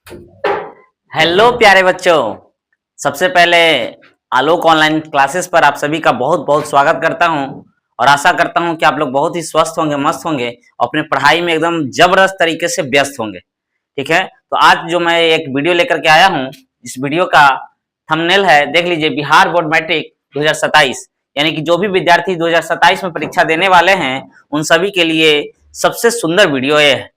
Hello प्यारे बच्चों। सबसे पहले आलोक ऑनलाइन क्लासेस पर आप सभी का बहुत बहुत स्वागत करता हूं और आशा करता हूं कि आप लोग बहुत ही स्वस्थ होंगे, मस्त होंगे, अपने पढ़ाई में एकदम जबरदस्त तरीके से व्यस्त होंगे। ठीक है, तो आज जो मैं एक वीडियो लेकर के आया हूं, इस वीडियो का थंबनेल है, देख लीजिए, बिहार बोर्ड मैट्रिक 2027, यानी कि जो भी विद्यार्थी 2027 में परीक्षा देने वाले हैं उन सभी के लिए सबसे सुंदर वीडियो ये है।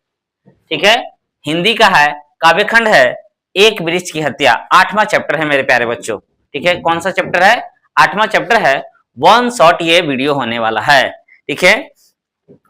ठीक है, हिंदी का है, काव्यखंड है, एक वृक्ष की हत्या, 8वां चैप्टर है मेरे प्यारे बच्चों। ठीक है, कौन सा चैप्टर है? 8वां चैप्टर है। वन शॉट ये वीडियो होने वाला है। ठीक है,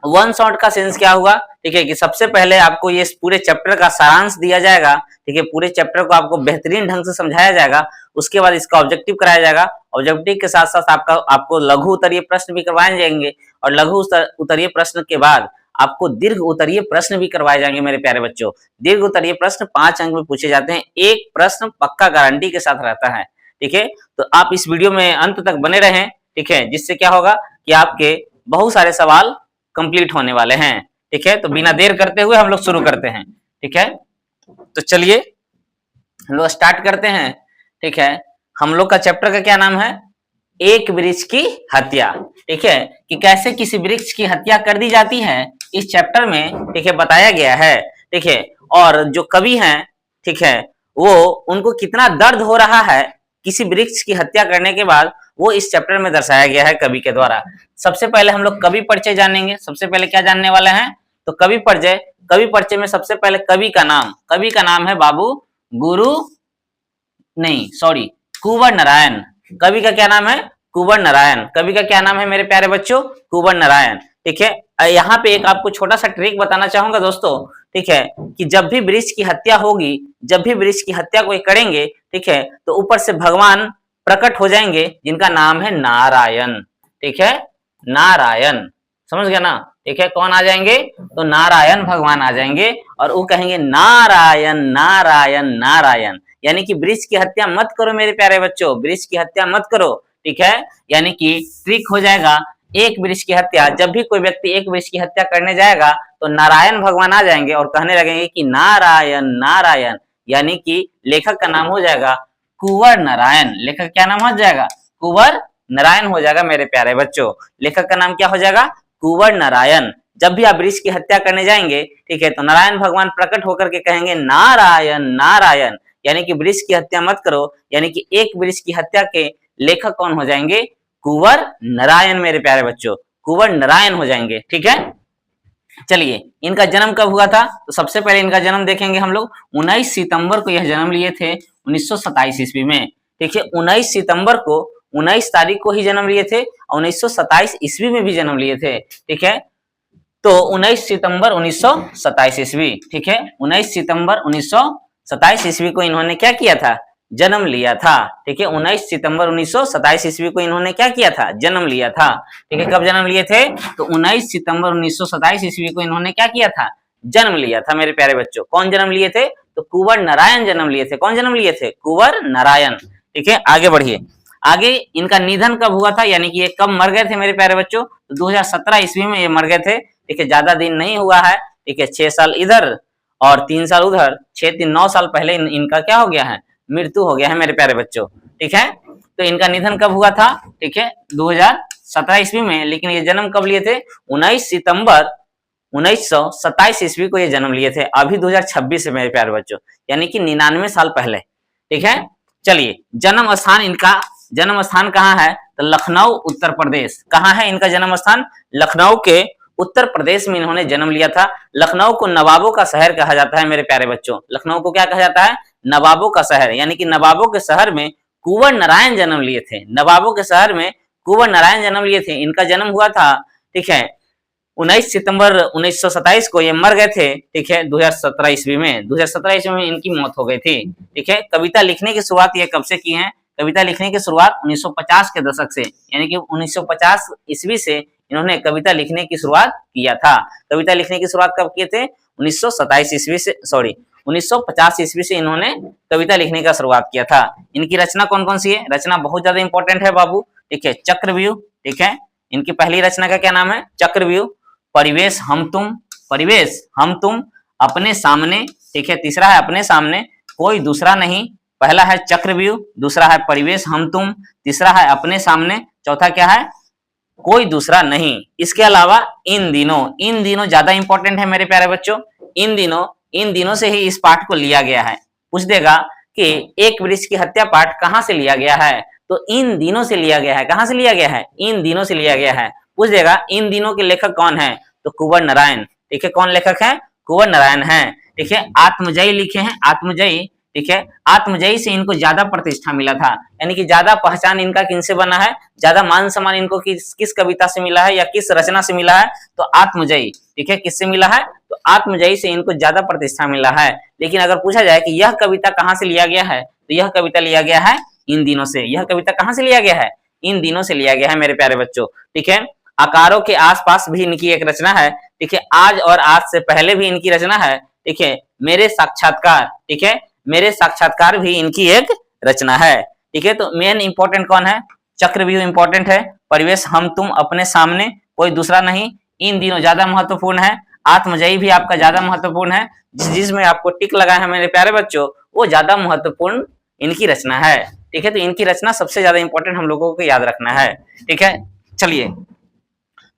वन शॉट का सेंस क्या हुआ? ठीक है, कि सबसे पहले आपको ये पूरे चैप्टर का सारांश दिया जाएगा। ठीक है, पूरे चैप्टर को आपको बेहतरीन ढंग से समझाया जाएगा। उसके बाद इसका ऑब्जेक्टिव कराया जाएगा। ऑब्जेक्टिव के साथ साथ आपको लघु उत्तरीय प्रश्न भी करवाए जाएंगे और लघु उत्तरीय प्रश्न के बाद आपको दीर्घ उत्तरीय प्रश्न भी करवाए जाएंगे मेरे प्यारे बच्चों। दीर्घ उत्तरीय प्रश्न 5 अंक में पूछे जाते हैं, एक प्रश्न पक्का गारंटी के साथ रहता है। ठीक है, तो आप इस वीडियो में अंत तक बने रहें। ठीक है, जिससे क्या होगा कि आपके बहुत सारे सवाल कंप्लीट होने वाले हैं। ठीक है, तो बिना देर करते हुए हम लोग शुरू करते हैं। ठीक है, तो चलिए हम लोग स्टार्ट करते हैं। ठीक है, हम लोग का चैप्टर का क्या नाम है? एक वृक्ष की हत्या। ठीक है, कि कैसे किसी वृक्ष की हत्या कर दी जाती है इस चैप्टर में, ठीक है, बताया गया है। ठीक है, और जो कवि हैं, ठीक है, वो उनको कितना दर्द हो रहा है किसी वृक्ष की हत्या करने के बाद, वो इस चैप्टर में दर्शाया गया है कवि के द्वारा। सबसे पहले हम लोग कवि परिचय जानेंगे। सबसे पहले क्या जानने वाले हैं? तो कवि परिचय। कवि परिचय में सबसे पहले कवि का नाम है बाबू गुरु नहीं सॉरी कुंवर नारायण। कवि का क्या नाम है? कुंवर नारायण। कवि का क्या नाम है मेरे प्यारे बच्चों? कुंवर नारायण। ठीक है, यहाँ पे एक आपको छोटा सा ट्रिक बताना चाहूंगा दोस्तों। ठीक है, कि जब भी वृक्ष की हत्या होगी, जब भी वृक्ष की हत्या कोई करेंगे, ठीक है, तो ऊपर से भगवान प्रकट हो जाएंगे जिनका नाम है नारायण। ठीक है, नारायण, समझ गया ना? ठीक है, कौन आ जाएंगे? तो नारायण भगवान आ जाएंगे और वो कहेंगे नारायण नारायण नारायण। यानी कि वृक्ष की हत्या मत करो मेरे प्यारे बच्चों, वृक्ष की हत्या मत करो। ठीक है, यानी कि ट्रिक हो जाएगा एक वृक्ष की हत्या। जब भी कोई व्यक्ति एक वृक्ष की हत्या करने जाएगा तो नारायण भगवान आ जाएंगे और कहने लगेंगे कि नारायण नारायण। यानी कि लेखक का नाम हो जाएगा कुंवर नारायण। लेखक क्या नाम हो जाएगा? कुंवर नारायण हो जाएगा मेरे प्यारे बच्चों। लेखक का नाम क्या हो जाएगा? कुंवर नारायण। जब भी आप वृक्ष की हत्या करने जाएंगे, ठीक है, तो नारायण भगवान प्रकट होकर के कहेंगे नारायण नारायण। यानी कि वृक्ष की हत्या मत करो। यानी कि एक वृक्ष की हत्या के लेखक कौन हो जाएंगे? कुंवर नारायण मेरे प्यारे बच्चों, कुंवर नारायण हो जाएंगे। ठीक है, चलिए इनका जन्म कब हुआ था? तो सबसे पहले इनका जन्म देखेंगे हम लोग। 19 सितंबर को यह जन्म लिए थे 1927 ईस्वी में। ठीक है, 19 सितंबर को, 19 तारीख को ही जन्म लिए थे और 1927 ईस्वी में भी जन्म लिए थे। ठीक है, तो 19 सितंबर 1927 ईस्वी। ठीक है, 19 सितंबर 1927 ईस्वी को इन्होंने क्या किया था? जन्म लिया था। ठीक है, 19 सितंबर 1927 ईस्वी को इन्होंने क्या किया था? जन्म लिया था। ठीक है, कब जन्म लिए थे? तो 19 सितंबर 1927 ईस्वी को इन्होंने क्या किया था? जन्म लिया था मेरे प्यारे बच्चों। कौन जन्म लिए थे? तो कुंवर नारायण जन्म लिए थे। कौन जन्म लिए थे? कुंवर नारायण। ठीक है, आगे बढ़िए। आगे इनका निधन कब हुआ था, यानी कि ये कब मर गए थे मेरे प्यारे बच्चों? तो 2017 ईस्वी में ये मर गए थे। ठीक है, ज्यादा दिन नहीं हुआ है। ठीक है, 6 साल इधर और 3 साल उधर, 6-3-9 साल पहले इनका क्या हो गया है? मृत्यु हो गया है मेरे प्यारे बच्चों। ठीक है, तो इनका निधन कब हुआ था? ठीक है, 2017 ईस्वी में। लेकिन ये जन्म कब लिए थे? 19 सितंबर 1927 ईस्वी को ये जन्म लिए थे। अभी 2026 है मेरे प्यारे बच्चों, यानी कि 99 साल पहले। ठीक है, चलिए जन्म स्थान, इनका जन्म स्थान कहाँ है? तो लखनऊ उत्तर प्रदेश। कहाँ है इनका जन्म स्थान? लखनऊ के उत्तर प्रदेश में इन्होंने जन्म लिया था। लखनऊ को नवाबों का शहर कहा जाता है मेरे प्यारे बच्चों। लखनऊ को क्या कहा जाता है? नवाबों का शहर। यानी कि नवाबों के शहर में कुंवर नारायण जन्म लिए थे। नवाबों के शहर में कुंवर नारायण जन्म लिए थे। इनका जन्म हुआ था, ठीक है, 19 सितंबर 1927 को ये मर गए थे। ठीक है, 2017 ईस्वी में। 2017 ईस्वी में इनकी मौत हो गई थी। ठीक है, कविता लिखने की शुरुआत ये कब से की है? कविता लिखने की शुरुआत 1950 के दशक से, यानी कि 1950 ईस्वी से इन्होंने कविता लिखने की शुरुआत किया था। कविता लिखने की शुरुआत कब किए थे? 1927 ईस्वी से, सॉरी 1950 ईस्वी से इन्होंने कविता लिखने का शुरुआत किया था। इनकी रचना कौन कौन सी है? रचना बहुत ज्यादा इंपॉर्टेंट है बाबू। ठीक है, चक्रव्यूह। ठीक है, इनकी पहली रचना का क्या नाम है? चक्रव्यूह। परिवेश हम तुम, परिवेश हम तुम, अपने सामने। ठीक है, तीसरा है अपने सामने, कोई दूसरा नहीं। पहला है चक्रव्यूह, दूसरा है परिवेश हम तुम, तीसरा है अपने सामने, चौथा क्या है, कोई दूसरा नहीं। इसके अलावा इन दिनों ज्यादा इंपॉर्टेंट है मेरे प्यारे बच्चों। इन दिनों से ही इस पाठ को लिया गया है। पूछ देगा कि एक वृक्ष की हत्या पाठ कहां से लिया गया है, तो इन दिनों से लिया गया है। कहां से लिया गया है, इन दिनों से लिया गया है। पूछ देगा इन दिनों के लेखक कौन है, तो कुंवर नारायण। ठीक है, कौन लेखक है, कुंवर नारायण है। ठीक है, आत्मजयी लिखे हैं, आत्मजयी। ठीक है, आत्मजयी से इनको ज्यादा प्रतिष्ठा मिला था, यानी कि ज्यादा पहचान इनका किनसे बना है, ज्यादा मान सम्मान इनको किस कविता से मिला है या किस रचना से मिला है, तो आत्मजयी। ठीक है, किससे मिला है, तो आत्मजयी से इनको ज्यादा प्रतिष्ठा मिला है। लेकिन अगर पूछा जाए कि यह कविता कहाँ से लिया गया है, तो यह कविता लिया गया है इन दिनों से। यह कविता कहाँ से लिया गया है, इन दिनों से लिया गया है मेरे प्यारे बच्चों। ठीक है, आकारों के आसपास भी इनकी एक रचना है। ठीक है, आज और आज से पहले भी इनकी रचना है। ठीक है, मेरे साक्षात्कार। ठीक है, मेरे साक्षात्कार भी इनकी एक रचना है। ठीक है, तो मेन इंपॉर्टेंट कौन है, चक्रव्यूह इंपॉर्टेंट है, परिवेश हम तुम, अपने सामने, कोई दूसरा नहीं, इन दिनों ज्यादा महत्वपूर्ण है, आत्मजयी भी आपका ज्यादा महत्वपूर्ण है। जिसमें आपको टिक लगा है मेरे प्यारे बच्चों, वो ज्यादा महत्वपूर्ण इनकी रचना है। ठीक है, तो इनकी रचना सबसे ज्यादा इंपॉर्टेंट हम लोगों को याद रखना है। ठीक है, चलिए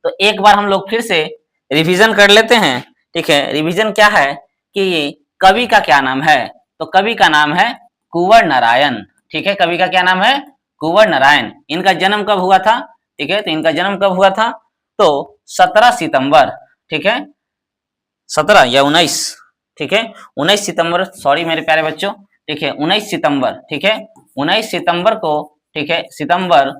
तो एक बार हम लोग फिर से रिवीजन कर लेते हैं। ठीक है, रिवीजन क्या है कि कवि का क्या नाम है, तो कवि का नाम है कुंवर नारायण। ठीक है, कवि का क्या नाम है, कुंवर नारायण। इनका जन्म कब हुआ था, ठीक है, तो इनका जन्म कब हुआ था, तो 17 सितंबर। ठीक है, 17 या 19, ठीक है, 19 सितंबर, सॉरी मेरे प्यारे बच्चों। ठीक है, 19 सितंबर। ठीक है, 19 सितंबर को, ठीक है, सितंबर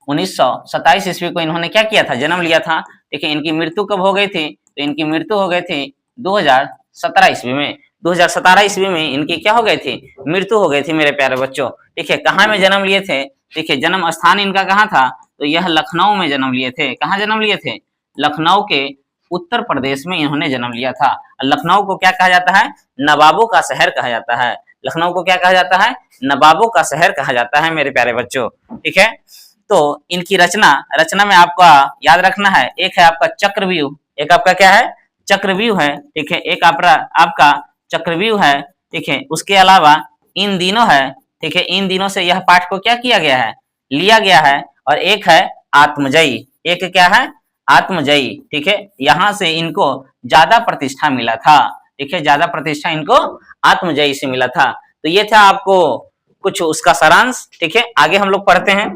1927 ईस्वी को इन्होंने क्या किया था, जन्म लिया था। ठीक है, इनकी मृत्यु कब हो गई थी, तो इनकी मृत्यु हो गई थी 2017 ईस्वी में। 2017 ईस्वी में इनकी क्या हो गई थी, मृत्यु हो गई थी मेरे प्यारे बच्चों। ठीक है, कहाँ में जन्म लिए थे, ठीक है, जन्म स्थान इनका कहाँ था, तो यह लखनऊ में जन्म लिए थे। कहाँ जन्म लिए थे, लखनऊ के उत्तर प्रदेश में इन्होंने जन्म लिया था। लखनऊ को क्या कहा जाता है, नवाबों का शहर कहा जाता है। लखनऊ को क्या कहा जाता है, नवाबों का शहर कहा जाता है मेरे प्यारे बच्चों। ठीक है, तो इनकी रचना में आपका याद रखना है, एक है आपका चक्रव्यूह, एक आपका क्या है, चक्रव्यूह है। ठीक है, एक आपका चक्रव्यूह है। ठीक है, उसके अलावा इन दिनों है। ठीक है, इन दिनों से यह पाठ को क्या किया गया है, लिया गया है। और एक है आत्मजयी, एक क्या है, आत्मजयी। ठीक है, यहां से इनको ज्यादा प्रतिष्ठा मिला था। ठीक है, ज्यादा प्रतिष्ठा इनको आत्मजयी से मिला था। तो ये था आपको कुछ उसका सारांश। ठीक है, आगे हम लोग पढ़ते हैं।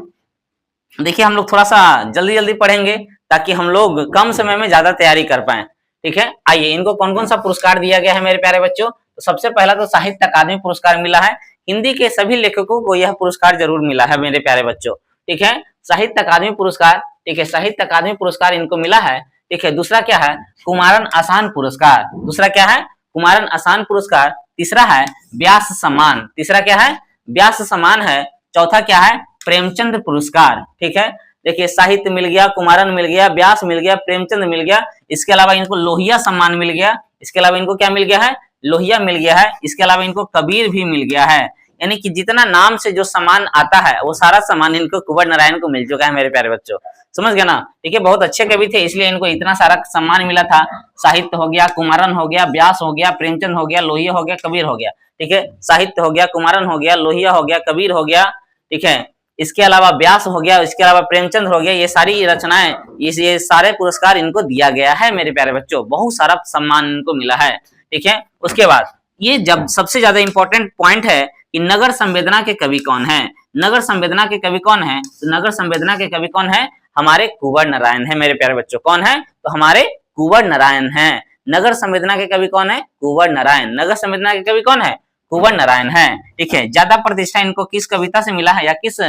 देखिए हम लोग थोड़ा सा जल्दी जल्दी पढ़ेंगे ताकि हम लोग कम समय में ज्यादा तैयारी कर पाए। ठीक है, आइए इनको कौन कौन सा पुरस्कार दिया गया है मेरे प्यारे बच्चों। तो सबसे पहला तो साहित्य अकादमी पुरस्कार मिला है। हिंदी के सभी लेखकों को यह पुरस्कार जरूर मिला है मेरे प्यारे बच्चों। ठीक है, साहित्य अकादमी पुरस्कार। ठीक है, साहित्य अकादमी पुरस्कार इनको मिला है। ठीक है, दूसरा क्या है, कुमारन आसान पुरस्कार। दूसरा क्या है, कुमारन आसान पुरस्कार। तीसरा है व्यास सम्मान। तीसरा क्या है, व्यास सम्मान है। चौथा क्या है, प्रेमचंद पुरस्कार। ठीक है, देखिए साहित्य मिल गया, कुमारन मिल गया, व्यास मिल गया, प्रेमचंद मिल गया। इसके अलावा इनको लोहिया सम्मान मिल गया। इसके अलावा इनको क्या मिल गया है, लोहिया मिल गया है। इसके अलावा इनको कबीर भी मिल गया है। यानी कि जितना नाम से जो सम्मान आता है वो सारा सम्मान इनको कुंवर नारायण को मिल चुका है मेरे प्यारे बच्चों। समझ गया ना। ठीक है, बहुत अच्छे कवि थे इसलिए इनको इतना सारा सम्मान मिला था। साहित्य हो गया, कुमारन हो गया, व्यास हो गया, प्रेमचंद हो गया, लोहिया हो गया, कबीर हो गया। ठीक है, साहित्य हो गया, कुमारन हो गया, लोहिया हो गया, कबीर हो गया। ठीक है, इसके अलावा व्यास हो गया, इसके अलावा प्रेमचंद हो गया। ये सारी रचनाएं, ये सारे पुरस्कार इनको दिया गया है मेरे प्यारे बच्चों। बहुत सारा सम्मान इनको मिला है। ठीक है, उसके बाद ये जब सबसे ज्यादा इंपॉर्टेंट पॉइंट है कि नगर संवेदना के कवि कौन है। नगर संवेदना के कवि कौन है, तो नगर संवेदना के कवि कौन है, हमारे कुंवर नारायण है मेरे प्यारे बच्चों। कौन है, तो हमारे कुंवर नारायण है। नगर संवेदना के कवि कौन है, कुंवर नारायण। नगर संवेदना के कवि कौन है, कुंवर नारायण है। ठीक है, ज्यादा प्रतिष्ठा इनको किस कविता से मिला है या किस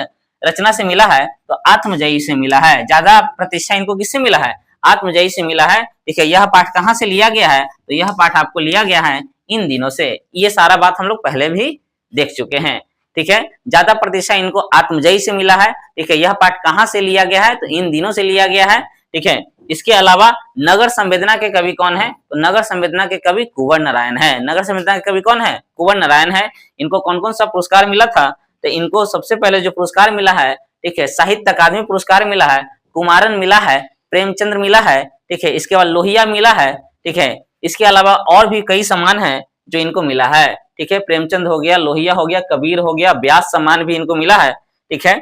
रचना से मिला है, तो आत्मजयी से मिला है। ज्यादा प्रतिष्ठा इनको किससे मिला है, आत्मजयी से मिला है। ठीक है, यह पाठ कहाँ से लिया गया है, तो यह पाठ आपको लिया गया है इन दिनों से। ये सारा बात हम लोग पहले भी देख चुके हैं। ठीक है, ज्यादा प्रतिष्ठा इनको आत्मजयी से मिला है। ठीक है, यह पाठ कहाँ से लिया गया है, तो इन दिनों से लिया गया है। ठीक है, इसके अलावा नगर संवेदना के कवि कौन है, तो नगर संवेदना के कवि कुंवर नारायण है। नगर संवेदना के कवि कौन है, कुंवर नारायण है। इनको कौन कौन सा पुरस्कार मिला था, तो इनको सबसे पहले जो पुरस्कार मिला है, ठीक है, साहित्य अकादमी पुरस्कार मिला है, कुमारन मिला है, प्रेमचंद्र मिला है। ठीक है, इसके बाद लोहिया मिला है। ठीक है, इसके अलावा और भी कई सम्मान है जो इनको मिला है। ठीक है, प्रेमचंद हो गया, लोहिया हो गया, कबीर हो गया, व्यास सम्मान भी इनको मिला है। ठीक है,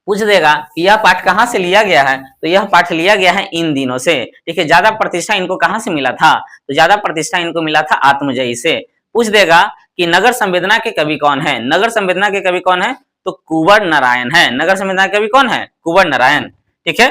पूछ देगा कि यह पाठ कहाँ से लिया गया है, तो यह पाठ लिया गया है इन दिनों से। ठीक है, ज्यादा प्रतिष्ठा इनको कहाँ से मिला था, तो ज्यादा प्रतिष्ठा इनको मिला था आत्मजयी से। पूछ देगा कि नगर संवेदना के कवि कौन है, नगर संवेदना के कवि कौन है, तो कुंवर नारायण है। नगर संवेदना के कवि कौन है, कुंवर नारायण। ठीक है,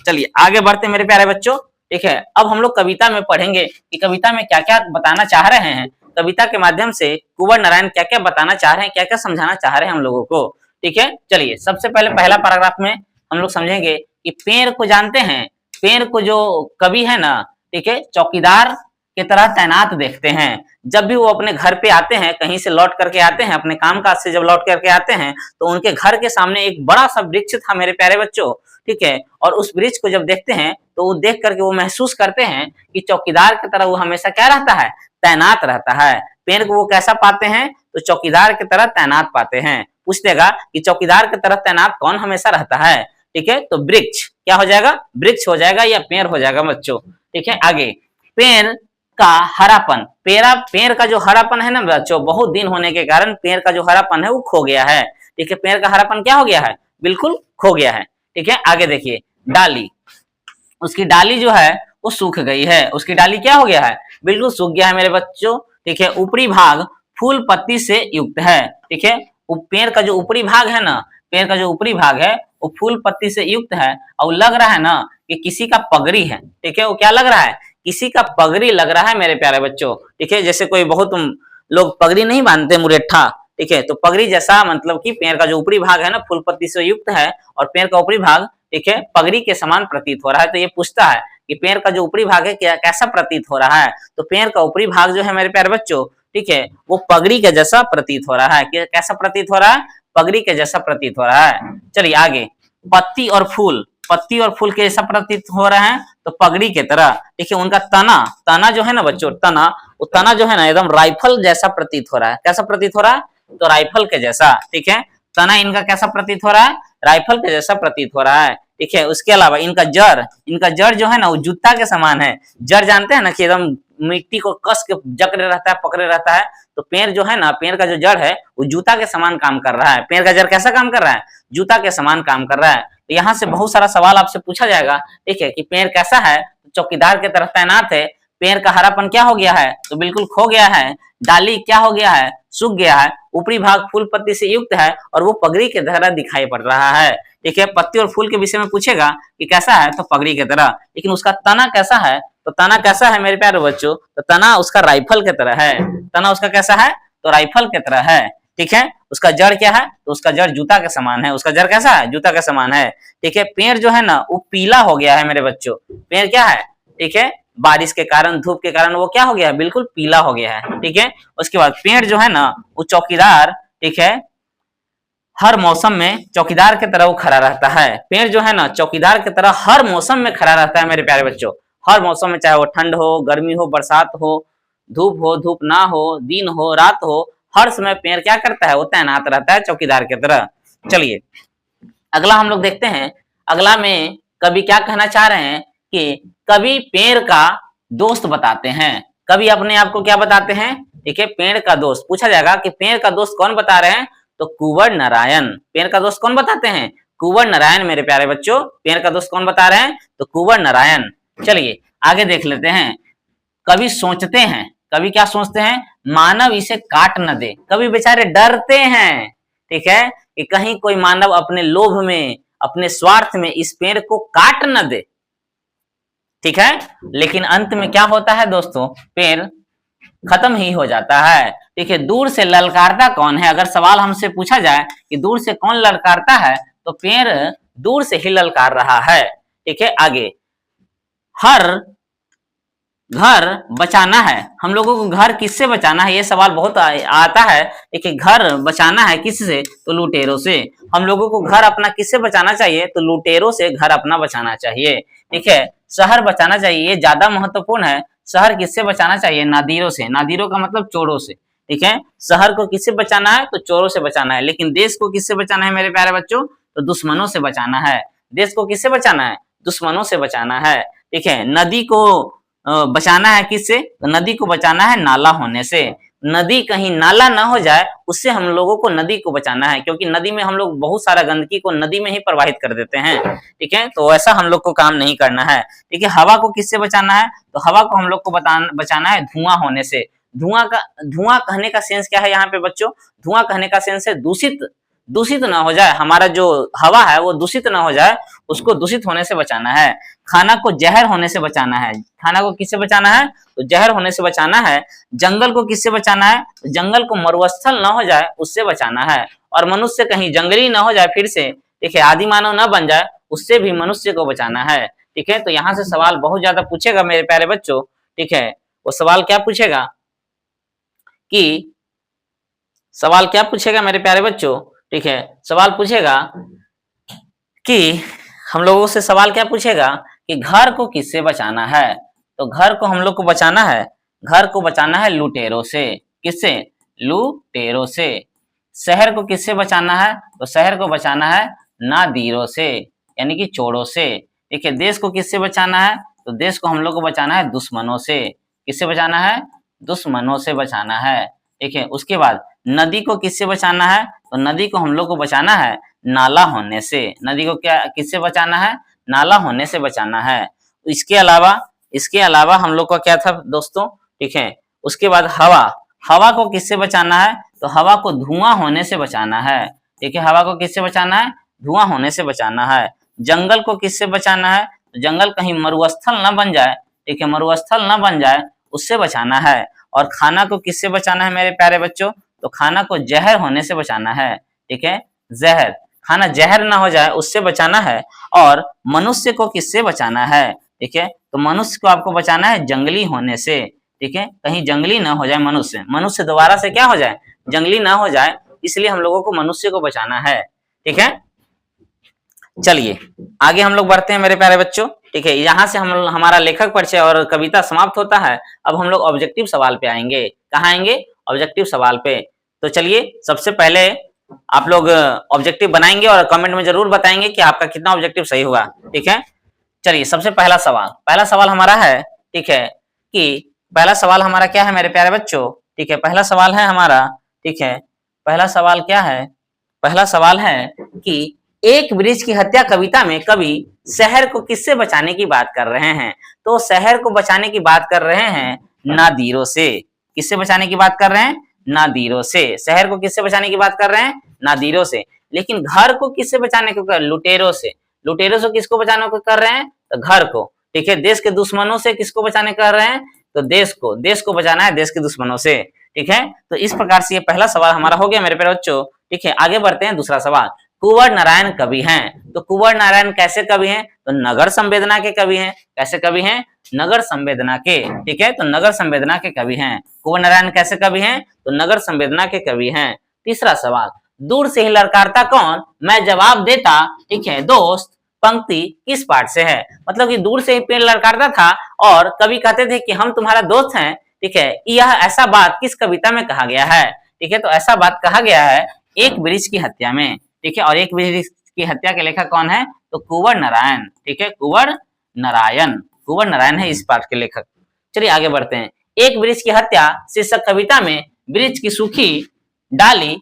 चलिए आगे बढ़ते मेरे प्यारे बच्चों। ठीक है, अब हम लोग कविता में पढ़ेंगे कि कविता में क्या क्या बताना चाह रहे हैं, कविता के माध्यम से कुंवर नारायण क्या क्या बताना चाह रहे हैं, क्या क्या समझाना चाह रहे हैं हम लोगों को। ठीक है, चलिए सबसे पहले पहला पैराग्राफ में हम लोग समझेंगे कि पेड़ को जानते हैं, पेड़ को जो कवि है ना, ठीक है, चौकीदार की तरह तैनात देखते हैं। जब भी वो अपने घर पे आते हैं, कहीं से लौट करके आते हैं, अपने काम काज से जब लौट करके आते हैं, तो उनके घर के सामने एक बड़ा सा वृक्ष था मेरे प्यारे बच्चों। ठीक है, और उस वृक्ष को जब देखते हैं तो वो देख करके वो महसूस करते हैं कि चौकीदार की तरह वो हमेशा क्या रहता है, तैनात रहता है। पेड़ को वो कैसा पाते हैं, तो चौकीदार की तरह तैनात पाते हैं। पूछ देगा कि चौकीदार की तरह तैनात कौन हमेशा रहता है, ठीक है, तो वृक्ष क्या हो जाएगा, वृक्ष हो जाएगा या पेड़ हो जाएगा बच्चों। ठीक है, आगे पेड़ का हरापन, पेड़ का जो हरापन है ना बच्चों, बहुत दिन होने के कारण पेड़ का जो हरापन है वो खो गया है। ठीक है, पेड़ का हरापन क्या हो गया है, बिल्कुल खो गया है। ठीक है, आगे देखिए डाली, उसकी डाली जो है वो सूख गई है, उसकी डाली क्या हो गया है, बिल्कुल सूख गया है मेरे बच्चों। ठीक है, ऊपरी भाग फूल पत्ती से युक्त है। ठीक है, पेड़ का जो ऊपरी भाग है ना, पेड़ का जो ऊपरी भाग है वो फूल पत्ती से युक्त है, और लग रहा है ना कि किसी का पगड़ी है। ठीक है, वो क्या लग रहा है, किसी का पगड़ी लग रहा है मेरे प्यारे बच्चों। ठीक है, जैसे कोई बहुत लोग पगड़ी नहीं बांधते मुरेठा, ठीक है, तो पगड़ी जैसा मतलब कि पेड़ का जो ऊपरी भाग है ना फूल पत्ती से युक्त है, और पेड़ का ऊपरी भाग ठीक है पगड़ी के समान प्रतीत हो रहा है। तो ये पूछता है कि पेड़ का जो ऊपरी भाग है क्या कैसा प्रतीत हो रहा है, तो पेड़ का ऊपरी भाग जो है मेरे प्यारे बच्चों, ठीक है, वो पगड़ी के जैसा प्रतीत हो रहा है। कैसा प्रतीत हो रहा है, पगड़ी के जैसा प्रतीत हो रहा है। चलिए आगे, पत्ती और फूल, पत्ती और फूल के जैसा प्रतीत हो रहा है, तो पगड़ी के तरह। देखिए उनका तना, तना जो है ना बच्चों, तना, वो तना जो है ना एकदम राइफल जैसा प्रतीत हो रहा है। कैसा प्रतीत हो रहा है, तो राइफल के जैसा। ठीक है, तना इनका कैसा प्रतीत हो रहा है, राइफल के जैसा प्रतीत हो रहा है। ठीक है, उसके अलावा इनका जड़ जो है ना वो जूता के समान है। जड़ जानते हैं ना कि एकदम मिट्टी को कस के जकड़े रहता है, पकड़े रहता है, तो पेड़ जो है ना, पेड़ का जो जड़ है वो जूता के समान काम कर रहा है। पेड़ का जड़ कैसा काम कर रहा है, जूता के समान काम कर रहा है। तो यहाँ से बहुत सारा सवाल आपसे पूछा जाएगा। ठीक है, कि पेड़ कैसा है, चौकीदार की तरह तैनात है। पेड़ का हरापन क्या हो गया है, तो बिल्कुल खो गया है। डाली क्या हो गया है, सूख गया है। ऊपरी भाग फूल पत्ती से युक्त है और वो पगड़ी की तरह दिखाई पड़ रहा है। ठीक है, पत्ती और फूल के विषय में पूछेगा कि कैसा है, तो पगड़ी की तरह। लेकिन उसका तना कैसा है, तो तना कैसा है मेरे प्यारे बच्चों, तो तना उसका राइफल की तरह है। तना उसका कैसा है, तो राइफल की तरह है। ठीक है, उसका जड़ क्या है, तो उसका जड़ जूता के समान है। उसका जड़ कैसा है, जूता के समान है। ठीक है, पेड़ जो है ना वो पीला हो गया है मेरे बच्चों। पेड़ क्या है, ठीक है, बारिश के कारण, धूप के कारण वो क्या हो गया है, बिल्कुल पीला हो गया है। ठीक है, उसके बाद पेड़ जो है ना वो चौकीदार, ठीक है, हर मौसम में चौकीदार की तरह वो खड़ा रहता है। पेड़ जो है ना चौकीदार की तरह हर मौसम में खड़ा रहता है मेरे प्यारे बच्चों। हर मौसम में, चाहे वो ठंड हो, गर्मी हो, बरसात हो, धूप ना हो, दिन हो, रात हो, हर समय पेड़ क्या करता है, वो तैनात रहता है चौकीदार की तरह। चलिए अगला हम लोग देखते हैं। अगला में कवि क्या कहना चाह रहे हैं कि कवि पेड़ का दोस्त बताते हैं। कवि अपने आप को क्या बताते हैं, ठीक है, पेड़ का दोस्त। पूछा जाएगा कि पेड़ का दोस्त कौन बता रहे हैं, तो कुंवर नारायण। पेड़ का दोस्त कौन बताते हैं, कुंवर नारायण मेरे प्यारे बच्चों। पेड़ का दोस्त कौन बता रहे हैं, तो कुंवर नारायण। चलिए आगे देख लेते हैं। कवि सोचते हैं, कवि क्या सोचते हैं, मानव इसे काट न दे। कवि बेचारे डरते हैं, ठीक है, कि कहीं कोई मानव अपने लोभ में, अपने स्वार्थ में इस पेड़ को काट न दे। ठीक है, लेकिन अंत में क्या होता है दोस्तों, पेड़ खत्म ही हो जाता है। ठीक है, दूर से ललकारता कौन है, अगर सवाल हमसे पूछा जाए कि दूर से कौन ललकारता है, तो पेड़ दूर से ही ललकार रहा है। ठीक है, आगे, हर घर बचाना है। हम लोगों को घर किससे बचाना है, ये सवाल बहुत आता है। देखिए घर बचाना है किससे, तो लुटेरों से। हम लोगों को घर अपना किससे बचाना चाहिए, तो लुटेरों से घर अपना बचाना चाहिए। ठीक है, शहर बचाना चाहिए, ये ज्यादा महत्वपूर्ण है। शहर किससे बचाना चाहिए, नादिरों से। नादिरों का मतलब चोरों से। ठीक है, शहर को किससे बचाना है, तो चोरों से बचाना है। लेकिन देश को किससे बचाना है मेरे प्यारे बच्चों, तो दुश्मनों से बचाना है। देश को किससे बचाना है, दुश्मनों से बचाना है। ठीक है, नदी को बचाना है किससे, तो नदी को बचाना है नाला होने से। नदी कहीं नाला ना हो जाए, उससे हम लोगों को नदी को बचाना है, क्योंकि नदी में हम लोग बहुत सारा गंदगी को नदी में ही प्रवाहित कर देते हैं। ठीक है, तो ऐसा हम लोग को काम नहीं करना है। ठीक है, हवा को किससे बचाना है? तो हवा को हम लोग को बचाना है धुआं होने से। धुआं कहने का सेंस क्या है यहाँ पे बच्चों? धुआं कहने का सेंस है दूषित ना हो जाए, हमारा जो हवा है वो दूषित ना हो जाए, उसको दूषित होने से बचाना है। खाना को जहर होने से बचाना है। खाना को किससे बचाना है? तो जहर होने से बचाना है। जंगल को किससे बचाना है? तो जंगल को मरुस्थल ना हो जाए, उससे बचाना है। और मनुष्य कहीं जंगली ना हो जाए फिर से, ठीक है, आदि मानव ना बन जाए, उससे भी मनुष्य को बचाना है। ठीक है, तो यहाँ से सवाल बहुत ज्यादा पूछेगा मेरे प्यारे बच्चों। ठीक है, वो सवाल क्या पूछेगा कि सवाल क्या पूछेगा मेरे प्यारे बच्चों? ठीक है, सवाल पूछेगा कि हम लोगों से सवाल क्या पूछेगा कि घर को किससे बचाना है? तो घर को हम लोग को बचाना है, घर को बचाना है लुटेरों से। किससे? लुटेरों से। शहर को किससे बचाना है? तो शहर को बचाना है नादीरों से, यानी कि चोरों से। ठीक है, देश को किससे बचाना है? तो देश को हम लोग को बचाना है दुश्मनों से। किससे बचाना है? दुश्मनों से बचाना है। ठीक है, उसके बाद नदी को किससे बचाना है? तो नदी को हम लोग को बचाना है नाला होने से। नदी को क्या किससे बचाना है? नाला होने से बचाना है। इसके अलावा हम लोग का क्या था दोस्तों? ठीक है, उसके बाद हवा को किससे बचाना है? तो हवा को धुआं होने से बचाना है। ठीक है, हवा को किससे बचाना है? धुआं होने से बचाना है। जंगल को किससे बचाना है? तो जंगल कहीं मरुस्थल न बन जाए, ठीक है, मरुस्थल न बन जाए, उससे बचाना है। और खाना को किससे बचाना है मेरे प्यारे बच्चों? तो खाना को जहर होने से बचाना है। ठीक है, जहर, खाना जहर ना हो जाए उससे बचाना है। और मनुष्य को किससे बचाना है? ठीक है, तो मनुष्य को आपको बचाना है जंगली होने से। ठीक है, कहीं जंगली ना हो जाए मनुष्य दोबारा से क्या हो जाए? जंगली ना हो जाए, इसलिए हम लोगों को मनुष्य को बचाना है। ठीक है, चलिए आगे हम लोग बढ़ते हैं मेरे प्यारे बच्चों। ठीक है, यहाँ से हम हमारा लेखक परिचय और कविता समाप्त होता है। अब हम लोग ऑब्जेक्टिव सवाल पे आएंगे। कहाँ आएंगे? ऑब्जेक्टिव सवाल पे। तो चलिए सबसे पहले आप लोग ऑब्जेक्टिव बनाएंगे और कमेंट में जरूर बताएंगे कि आपका कितना ऑब्जेक्टिव सही हुआ। ठीक है, चलिए सबसे पहला सवाल हमारा है, ठीक है, कि पहला सवाल हमारा क्या है मेरे प्यारे बच्चों? ठीक है, पहला सवाल है हमारा, ठीक है, पहला सवाल क्या है? पहला सवाल है कि एक वृक्ष की हत्या कविता में कवि शहर को किससे बचाने की बात कर रहे हैं? तो शहर को बचाने की बात कर रहे हैं नादीरों से। किससे बचाने की बात कर रहे हैं? नादीरों से। शहर को किससे बचाने की बात कर रहे हैं? नादीरों से। लेकिन घर को किससे बचाने को कर? लुटेरों से। लुटेरों से किसको बचाने को कर रहे हैं? तो घर को। ठीक है, देश के दुश्मनों से किसको बचाने कर रहे हैं? तो देश को बचाना है देश के दुश्मनों से। ठीक है, तो इस प्रकार से ये पहला सवाल हमारा हो गया मेरे प्यारे बच्चों। ठीक है, आगे बढ़ते हैं दूसरा सवाल। कुंवर नारायण कवि हैं। तो कुंवर नारायण कैसे कवि हैं? तो नगर संवेदना के कवि हैं। कैसे कवि हैं? नगर संवेदना के। ठीक है, तो नगर संवेदना के कवि हैं। कुंवर नारायण कैसे कवि हैं? तो नगर संवेदना के कवि हैं। तीसरा सवाल, दूर से ही ललकारता कौन, मैं जवाब देता, ठीक है, दोस्त, पंक्ति किस पाठ से है? मतलब कि दूर से ही पेड़ ललकारता था और कवि कहते थे कि हम तुम्हारा दोस्त हैं। ठीक है, यह ऐसा बात किस कविता में कहा गया है? ठीक है, तो ऐसा बात कहा गया है एक वृक्ष की हत्या में। ठीक है, और एक वृक्ष की हत्या के लेखक कौन है? तो कुंवर नारायण। ठीक है, कुंवर नारायण है इस पाठ के लेखक। चलिए आगे बढ़ते हैं। एक वृक्ष की हत्या शीर्षक कविता में वृक्ष की सूखी डाली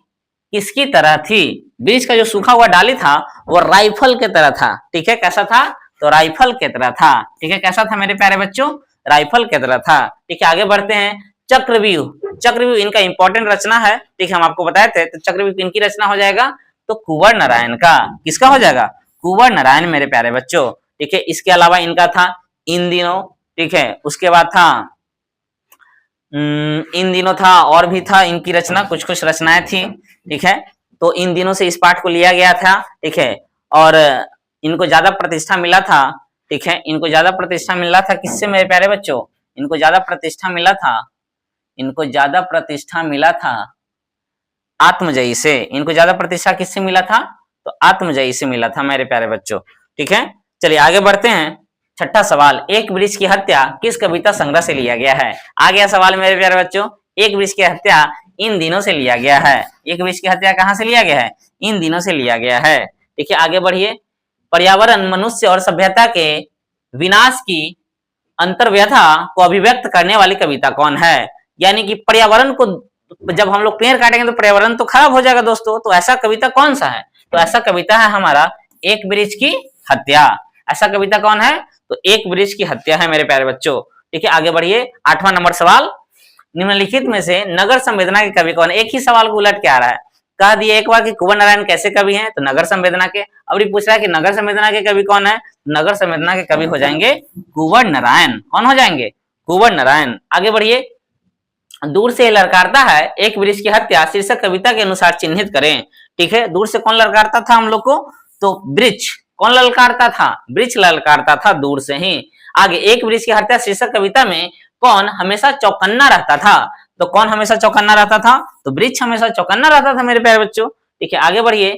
किसकी तरह थी? वृक्ष का जो सूखा हुआ डाली था वो राइफल के तरह था। ठीक है, कैसा था? तो राइफल के तरह था। ठीक है, कैसा था मेरे प्यारे बच्चों? राइफल के तरह था। ठीक है, आगे बढ़ते हैं। चक्रव्यूह इनका इंपॉर्टेंट रचना है। ठीक है, हम आपको बताए थे। तो चक्रव्यूह इनकी रचना हो जाएगा तो कुंवर नारायण का। किसका हो जाएगा? कुंवर नारायण मेरे प्यारे बच्चों। ठीक है, इसके अलावा इनका था इन दिनों। ठीक है, उसके बाद था इन दिनों था, और भी था इनकी रचना, कुछ कुछ रचनाएं थी। ठीक है, तो इन दिनों से इस पाठ को लिया गया था। ठीक है, और इनको ज्यादा प्रतिष्ठा मिला था। ठीक है, इनको ज्यादा प्रतिष्ठा मिला था किससे मेरे प्यारे बच्चों? इनको ज्यादा प्रतिष्ठा मिला था आत्मजयी से। इनको ज्यादा प्रतिष्ठा किससे मिला था? तो आत्मजयी से मिला था मेरे प्यारे बच्चों। ठीक है, चलिए आगे बढ़ते हैं। छठा सवाल, एक वृक्ष की हत्या किस कविता संग्रह से लिया गया है? आ गया सवाल मेरे प्यारे बच्चों, एक वृक्ष की हत्या इन दिनों से लिया गया है। एक वृक्ष की हत्या कहां से लिया गया है? इन दिनों से लिया गया है। देखिए आगे बढ़िए। पर्यावरण, मनुष्य और सभ्यता के विनाश की अंतर्व्यथा को अभिव्यक्त करने वाली कविता कौन है? यानी कि पर्यावरण को तो जब हम लोग पेड़ काटेंगे तो पर्यावरण तो खराब हो जाएगा दोस्तों। तो ऐसा कविता कौन सा है? तो ऐसा कविता है हमारा एक वृक्ष की हत्या। ऐसा कविता कौन है? तो एक वृक्ष की हत्या है मेरे प्यारे बच्चों। ठीक है, आगे बढ़िए। 8वां नंबर सवाल, निम्नलिखित में से नगर संवेदना के कवि कौन है? एक ही सवाल को उलट के आ रहा है। कह दिए एक बार कि कुंवर नारायण कैसे कवि हैं? तो नगर संवेदना के। अब ये पूछ रहा है कि नगर संवेदना के कवि कौन है? नगर संवेदना के कवि हो जाएंगे कुंवर नारायण। कौन हो जाएंगे? कुंवर नारायण। आगे बढ़िए। दूर से ललकारता है एक वृक्ष की हत्या शीर्षक कविता के अनुसार चिन्हित करें। ठीक है, दूर से कौन ललकारता था हम लोग को? तो वृक्ष। कौन ललकारता था? वृक्ष ललकारता था दूर से ही। आगे, एक वृक्ष की हत्या शीर्षक कविता में कौन हमेशा चौकन्ना रहता था? तो कौन हमेशा चौकन्ना रहता था? तो वृक्ष हमेशा चौकन्ना रहता था मेरे प्यारे बच्चों। ठीक है, आगे बढ़िए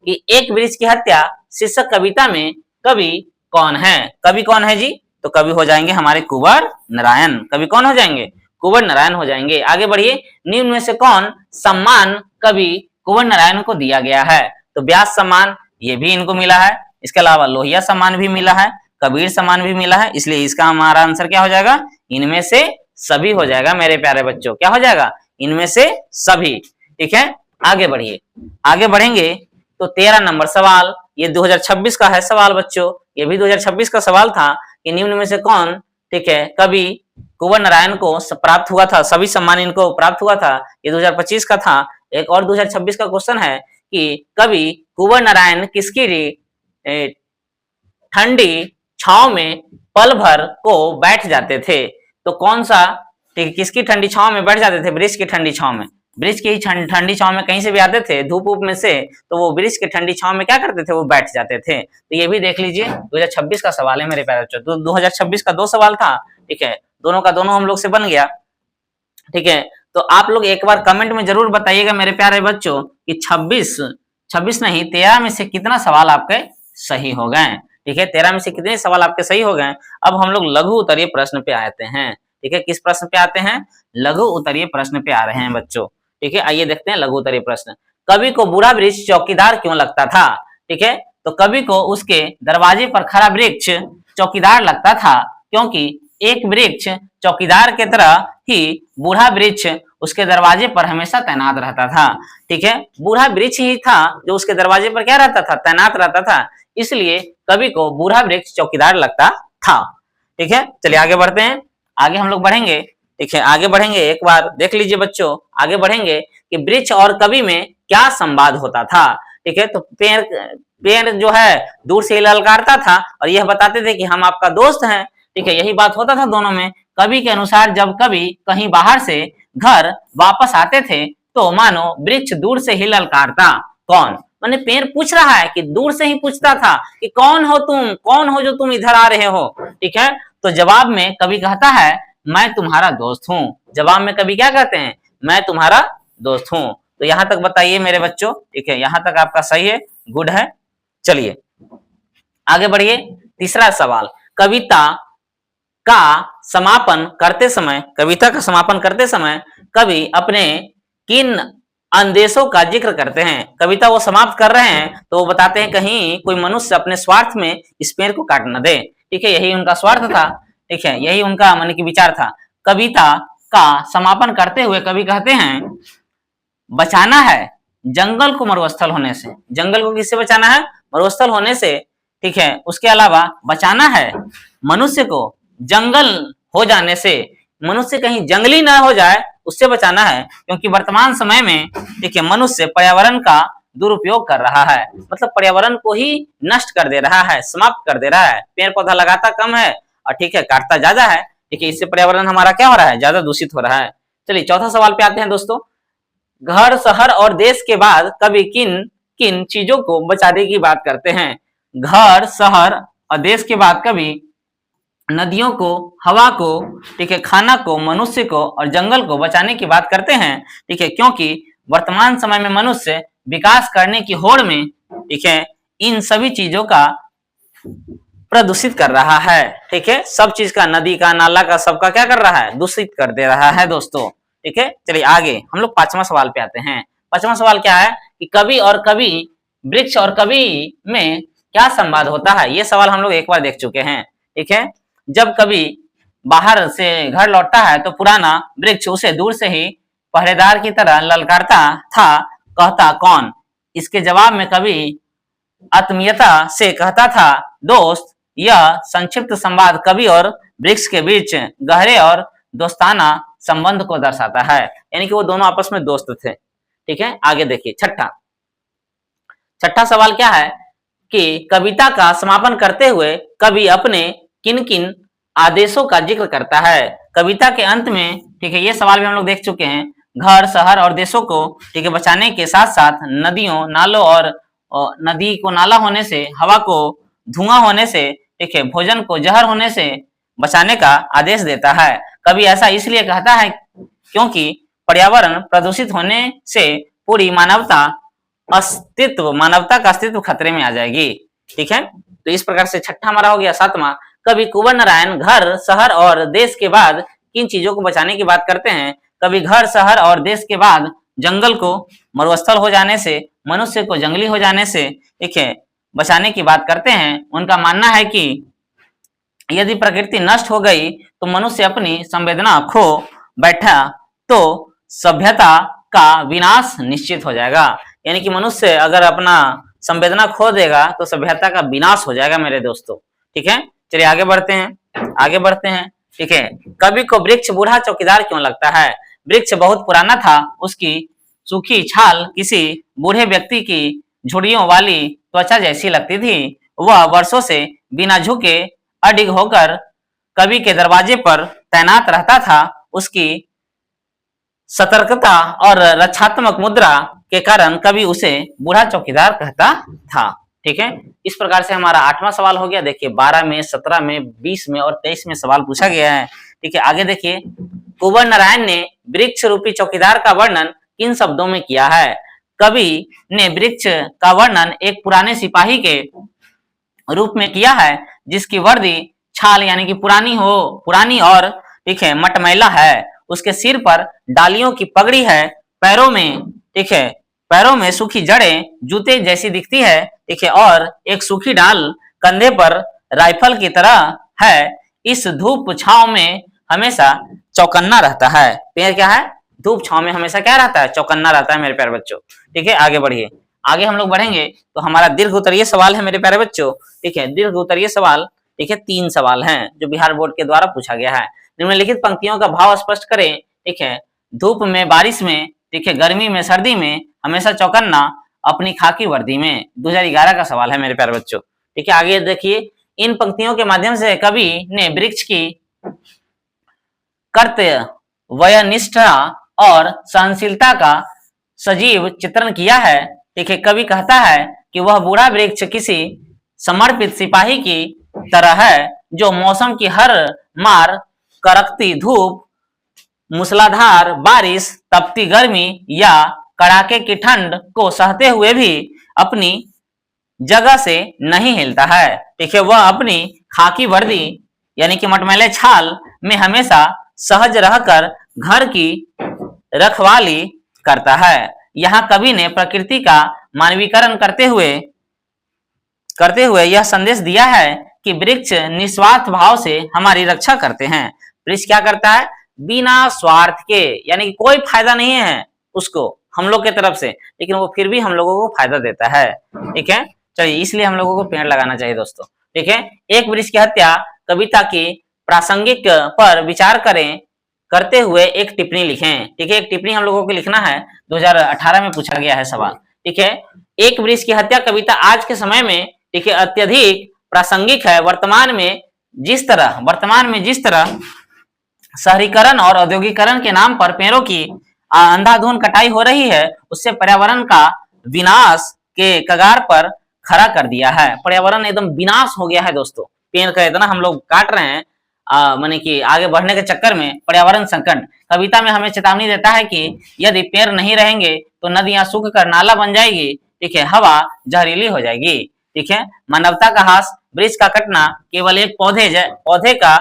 कि एक वृक्ष की हत्या शीर्षक कविता में कवि कौन है? कवि कौन है जी? तो कवि हो जाएंगे हमारे कुंवर नारायण। कवि कौन हो जाएंगे? कुंवर नारायण हो जाएंगे। आगे बढ़िए। निम्न में से कौन सम्मान कवि कुंवर नारायण को दिया गया है? तो व्यास सम्मान, ये भी इनको मिला है। इसके अलावा लोहिया सम्मान भी मिला है, कबीर सम्मान भी मिला है। इसलिए इसका हमारा आंसर क्या हो जाएगा? इनमें से सभी हो जाएगा मेरे प्यारे बच्चों। क्या हो जाएगा? इनमें से सभी। ठीक है, आगे बढ़िए। आगे बढ़ेंगे तो 13 नंबर सवाल, ये 2026 का है सवाल बच्चों। ये भी 2026 का सवाल था कि निम्न में से कौन, ठीक है, कवि कुंवर नारायण को प्राप्त हुआ था, सभी सम्मान इनको प्राप्त हुआ था। ये 2025 का था। एक और 2026 का क्वेश्चन है कि कवि कुंवर नारायण किसकी ठंडी छाव में पल भर को बैठ जाते थे? तो कौन सा, ठीक है, किसकी ठंडी छाव में बैठ जाते थे? वृक्ष की ठंडी छाव में। वृक्ष की ठंडी छाव में कहीं से भी आते थे धूप ऊप में से, तो वो वृक्ष की ठंडी छाव में क्या करते थे? वो बैठ जाते थे। तो ये भी देख लीजिए, 2026 का सवाल है मेरे प्यारे बच्चों। तो 2026 का 2 सवाल था। ठीक है, दोनों का दोनों हम लोग से बन गया। ठीक है, तो आप लोग एक बार कमेंट में जरूर बताइएगा मेरे प्यारे बच्चों कि 26 नहीं 13 में से कितना सवाल आपके सही हो गए। ठीक है, 13 में से कितने सवाल आपके सही हो गए। अब हम लोग लघु उत्तरीय प्रश्न पे आते हैं। ठीक है, किस प्रश्न पे आते हैं? लघु उत्तरीय प्रश्न पे आ रहे हैं बच्चों। ठीक है, आइए देखते हैं लघु उत्तरीय प्रश्न। कवि को बुरा वृक्ष चौकीदार क्यों लगता था? ठीक है, तो कवि को उसके दरवाजे पर खड़ा वृक्ष चौकीदार लगता था क्योंकि एक वृक्ष चौकीदार के तरह ही बूढ़ा वृक्ष उसके दरवाजे पर हमेशा तैनात रहता था। ठीक है, बूढ़ा वृक्ष ही था जो उसके दरवाजे पर क्या रहता था? तैनात रहता था। इसलिए कवि को बूढ़ा वृक्ष चौकीदार लगता था। ठीक है, चलिए आगे बढ़ते हैं। आगे हम लोग बढ़ेंगे। ठीक है, आगे बढ़ेंगे, एक बार देख लीजिए बच्चों। आगे बढ़ेंगे कि वृक्ष और कवि में क्या संवाद होता था। ठीक है, तो पेड़ जो है दूर से ललकारता था और यह बताते थे कि हम आपका दोस्त हैं। ठीक है, यही बात होता था दोनों में। कवि के अनुसार जब कवि कहीं बाहर से घर वापस आते थे तो मानो वृक्ष दूर से ही ललकारता। कौन? मैंने पेड़ पूछ रहा है कि दूर से ही पूछता था कि कौन हो तुम, कौन हो जो तुम इधर आ रहे हो। ठीक है, तो जवाब में कवि कहता है मैं तुम्हारा दोस्त हूँ। जवाब में कवि क्या कहते हैं? मैं तुम्हारा दोस्त हूँ। तो यहां तक बताइए मेरे बच्चों। ठीक है, यहां तक आपका सही है, गुड है। चलिए आगे बढ़िए। तीसरा सवाल, कविता का समापन करते समय कवि अपने किन अंदेशों का जिक्र करते हैं? कविता वो समाप्त कर रहे हैं तो वो बताते हैं कहीं कोई मनुष्य अपने स्वार्थ में इस पेड़ को काट न दे। ठीक है, यही उनका स्वार्थ था। ठीक है, यही उनका मन की विचार था। कविता का समापन करते हुए कवि कहते हैं बचाना है जंगल को मरुस्थल होने से। जंगल को किससे बचाना है? मरुस्थल होने से। ठीक है, उसके अलावा बचाना है मनुष्य को जंगल हो जाने से, मनुष्य कहीं जंगली ना हो जाए उससे बचाना है। क्योंकि वर्तमान समय में देखिए मनुष्य पर्यावरण का दुरुपयोग कर रहा है, मतलब पर्यावरण को ही नष्ट कर दे रहा है, समाप्त कर दे रहा है। पेड़ पौधा लगाता कम है और ठीक है काटता ज्यादा है। ठीक है, इससे पर्यावरण हमारा क्या हो रहा है? ज्यादा दूषित हो रहा है। चलिए चौथा सवाल पे आते हैं दोस्तों। घर, शहर और देश के बाद कवि किन किन चीजों को बचाने की बात करते हैं? घर, शहर और देश के बाद कवि नदियों को, हवा को, ठीक है, खाना को, मनुष्य को और जंगल को बचाने की बात करते हैं। ठीक है, क्योंकि वर्तमान समय में मनुष्य विकास करने की होड़ में, ठीक है, इन सभी चीजों का प्रदूषित कर रहा है। ठीक है, सब चीज का, नदी का, नाला का, सबका क्या कर रहा है? दूषित कर दे रहा है दोस्तों। ठीक है, चलिए आगे हम लोग 5वां सवाल पे आते हैं। 5वां सवाल क्या है कि कवि और कवि, वृक्ष और कवि में क्या संवाद होता है? ये सवाल हम लोग एक बार देख चुके हैं। ठीक है, जब कवि बाहर से घर लौटता है तो पुराना वृक्ष उसे दूर से ही पहरेदार की तरह ललकारता था, कहता कौन। इसके जवाब में कवि आत्मीयता से कहता था, दोस्त। यह संक्षिप्त संवाद कवि और वृक्ष के बीच गहरे और दोस्ताना संबंध को दर्शाता है, यानी कि वो दोनों आपस में दोस्त थे। ठीक है, आगे देखिए छठा सवाल क्या है कि कविता का समापन करते हुए कवि अपने किन किन आदेशों का जिक्र करता है। कविता के अंत में, ठीक है, ये सवाल भी हम लोग देख चुके हैं, घर, शहर और देशों को, ठीक है, बचाने के साथ साथ नदियों, नालों और नदी को नाला होने से, हवा को धुआं होने से, ठीक है, भोजन को जहर होने से बचाने का आदेश देता है। कवि ऐसा इसलिए कहता है क्योंकि पर्यावरण प्रदूषित होने से पूरी मानवता का अस्तित्व खतरे में आ जाएगी। ठीक है, तो इस प्रकार से छठा हमारा हो गया। सातवां, कवि कुंवर नारायण घर, शहर और देश के बाद किन चीजों को बचाने की बात करते हैं। कवि घर, शहर और देश के बाद जंगल को मरुस्थल हो जाने से, मनुष्य को जंगली हो जाने से, ठीक है, बचाने की बात करते हैं। उनका मानना है कि यदि प्रकृति नष्ट हो गई तो मनुष्य अपनी संवेदना खो बैठा तो सभ्यता का विनाश निश्चित हो जाएगा। यानी कि मनुष्य अगर अपना संवेदना खो देगा तो सभ्यता का विनाश हो जाएगा मेरे दोस्तों। ठीक है, चलिए आगे बढ़ते हैं। ठीक है, कवि को वृक्ष बूढ़ा चौकीदार क्यों लगता है। वृक्ष बहुत पुराना था, उसकी सूखी छाल किसी बूढ़े व्यक्ति की झुर्रियों वाली त्वचा जैसी लगती थी। वह वर्षों से बिना झुके अडिग होकर कवि के दरवाजे पर तैनात रहता था। उसकी सतर्कता और रक्षात्मक मुद्रा के कारण कवि उसे बूढ़ा चौकीदार कहता था। ठीक है, इस प्रकार से हमारा 8वां सवाल हो गया। देखिए 12 में, 17 में, 20 में और 23 में सवाल पूछा गया है। ठीक है, आगे देखिए, कुंवर नारायण ने वृक्ष रूपी चौकीदार का वर्णन किन शब्दों में किया है। कवि ने वृक्ष का वर्णन एक पुराने सिपाही के रूप में किया है जिसकी वर्दी छाल यानी कि पुरानी और, ठीक है, मटमैला है। उसके सिर पर डालियों की पगड़ी है, पैरों में, ठीक है, पैरों में सूखी जड़ें जूते जैसी दिखती है। ठीक है, और एक सूखी डाल कंधे पर राइफल की तरह है। इस धूप छांव में हमेशा चौकन्ना रहता है। पेड़ क्या है, धूप छांव में हमेशा क्या रहता है, चौकन्ना रहता है मेरे प्यारे बच्चों। ठीक है, आगे बढ़िए, आगे हम लोग बढ़ेंगे तो हमारा दीर्घ उत्तरीय सवाल है मेरे प्यारे बच्चों। ठीक है, दीर्घ उत्तरीय सवाल, ठीक है, 3 सवाल हैं जो बिहार बोर्ड के द्वारा पूछा गया है। निम्नलिखित पंक्तियों का भाव स्पष्ट करें। ठीक है, धूप में, बारिश में, ठीक है, गर्मी में, सर्दी में, हमेशा चौकन्ना अपनी खाकी वर्दी में। 2011 का सवाल है मेरे प्यारे बच्चों। ठीक है, आगे देखिए, इन पंक्तियों के माध्यम से कवि ने वृक्ष की कर्तव्यनिष्ठा और सहनशीलता का सजीव चित्रण किया है। ठीक है, कवि कहता है कि वह बूढ़ा वृक्ष किसी समर्पित सिपाही की तरह है जो मौसम की हर मार, कड़कती धूप, मूसलाधार बारिश, तपती गर्मी या कड़ाके की ठंड को सहते हुए भी अपनी जगह से नहीं हिलता है। ठीक है, वह अपनी खाकी वर्दी यानी कि मटमैले छाल में हमेशा सहज रहकर घर की रखवाली करता है। यहाँ कवि ने प्रकृति का मानवीकरण करते हुए यह संदेश दिया है कि वृक्ष निस्वार्थ भाव से हमारी रक्षा करते हैं। वृक्ष क्या करता है, बिना स्वार्थ के, यानी कि कोई फायदा नहीं है उसको हम लोग के तरफ से, लेकिन वो फिर भी हम लोगों को फायदा देता है। ठीक है, चलिए, इसलिए हम लोगों को पेड़ लगाना चाहिए दोस्तों। ठीक है, एक वृक्ष की हत्या कविता की प्रासंगिक पर विचार करते हुए एक टिप्पणी लिखें। ठीक है, एक टिप्पणी हम लोगों को लिखना है, 2018 में पूछा गया है सवाल। ठीक है, एक वृक्ष की हत्या कविता आज के समय में, ठीक है, अत्यधिक प्रासंगिक है। वर्तमान में जिस तरह शहरीकरण और औद्योगिकरण के नाम पर पेड़ों की अंधाधुंध कटाई हो रही है, उससे पर्यावरण का विनाश के कगार पर खड़ा कर दिया है। पर्यावरण एकदम विनाश हो गया है दोस्तों, पेड़ का इतना हम लोग काट रहे हैं, माने कि आगे बढ़ने के चक्कर में पर्यावरण संकट। कविता में हमें चेतावनी देता है कि यदि पेड़ नहीं रहेंगे तो नदियां सूख कर नाला बन जाएगी। ठीक है, हवा जहरीली हो जाएगी। ठीक है, मानवता का हास, वृक्ष का कटना केवल एक पौधे का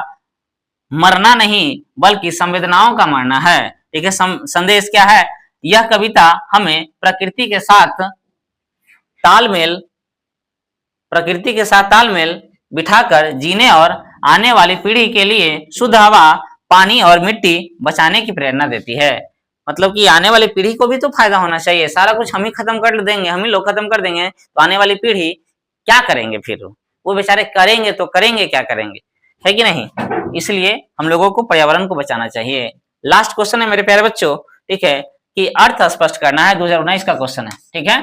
मरना नहीं बल्कि संवेदनाओं का मरना है। ठीक है, संदेश क्या है, यह कविता हमें प्रकृति के साथ तालमेल बिठाकर जीने और आने वाली पीढ़ी के लिए शुद्ध हवा, पानी और मिट्टी बचाने की प्रेरणा देती है। मतलब कि आने वाली पीढ़ी को भी तो फायदा होना चाहिए। सारा कुछ हम ही खत्म कर देंगे, हम ही लोग खत्म कर देंगे तो आने वाली पीढ़ी क्या करेंगे फिर? वो बेचारे करेंगे तो करेंगे क्या करेंगे, है कि नहीं? इसलिए हम लोगों को पर्यावरण को बचाना चाहिए। लास्ट क्वेश्चन है मेरे प्यारे बच्चों, ठीक है, कि अर्थ स्पष्ट करना है, 2019 का क्वेश्चन है, ठीक है।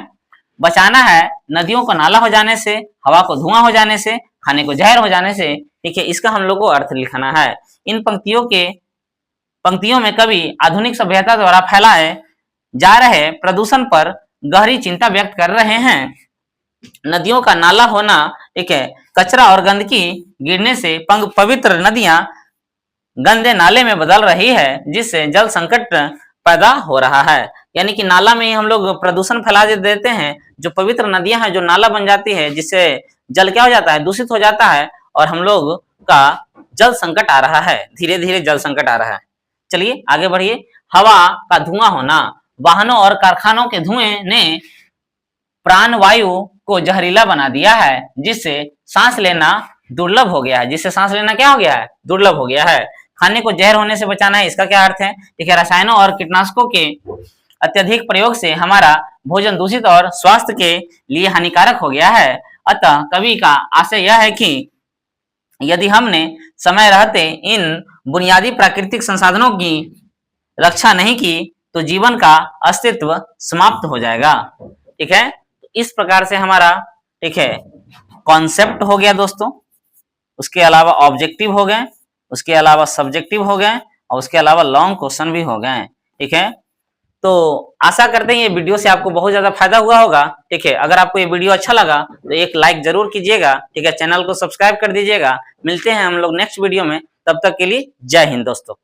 बचाना है नदियों को नाला हो जाने से, हवा को धुआं हो जाने से, खाने को जहर हो जाने से, ठीक है। इसका हम लोग को अर्थ लिखना है। इन पंक्तियों में कवि आधुनिक सभ्यता द्वारा फैलाए जा रहे प्रदूषण पर गहरी चिंता व्यक्त कर रहे हैं। नदियों का नाला होना, ठीक है, कचरा और गंदगी गिरने से पवित्र नदियां गंदे नाले में बदल रही है, जिससे जल संकट पैदा हो रहा है। यानी कि नाला में ही हम लोग प्रदूषण फैला देते हैं, जो पवित्र नदियां हैं जो नाला बन जाती है, जिससे जल क्या हो जाता है, दूषित हो जाता है, और हम लोग का जल संकट आ रहा है, धीरे धीरे जल संकट आ रहा है। चलिए आगे बढ़िए। हवा का धुआं होना, वाहनों और कारखानों के धुएं ने प्राणवायु को जहरीला बना दिया है, जिससे सांस लेना दुर्लभ हो गया है। जिससे सांस लेना क्या हो गया है, दुर्लभ हो गया है। खाने को जहर होने से बचाना है, इसका क्या अर्थ है, ठीक है, रसायनों और कीटनाशकों के अत्यधिक प्रयोग से हमारा भोजन दूषित और स्वास्थ्य के लिए हानिकारक हो गया है। अतः कवि का आशय यह है कि यदि हमने समय रहते इन बुनियादी प्राकृतिक संसाधनों की रक्षा नहीं की तो जीवन का अस्तित्व समाप्त हो जाएगा, ठीक है। इस प्रकार से हमारा, ठीक है, कॉन्सेप्ट हो गया दोस्तों, उसके अलावा ऑब्जेक्टिव हो गए, उसके अलावा सब्जेक्टिव हो गए, और उसके अलावा लॉन्ग क्वेश्चन भी हो गए, ठीक है। तो आशा करते हैं ये वीडियो से आपको बहुत ज्यादा फायदा हुआ होगा, ठीक है। अगर आपको ये वीडियो अच्छा लगा तो एक लाइक जरूर कीजिएगा, ठीक है, चैनल को सब्सक्राइब कर दीजिएगा। मिलते हैं हम लोग नेक्स्ट वीडियो में, तब तक के लिए जय हिंद दोस्तों।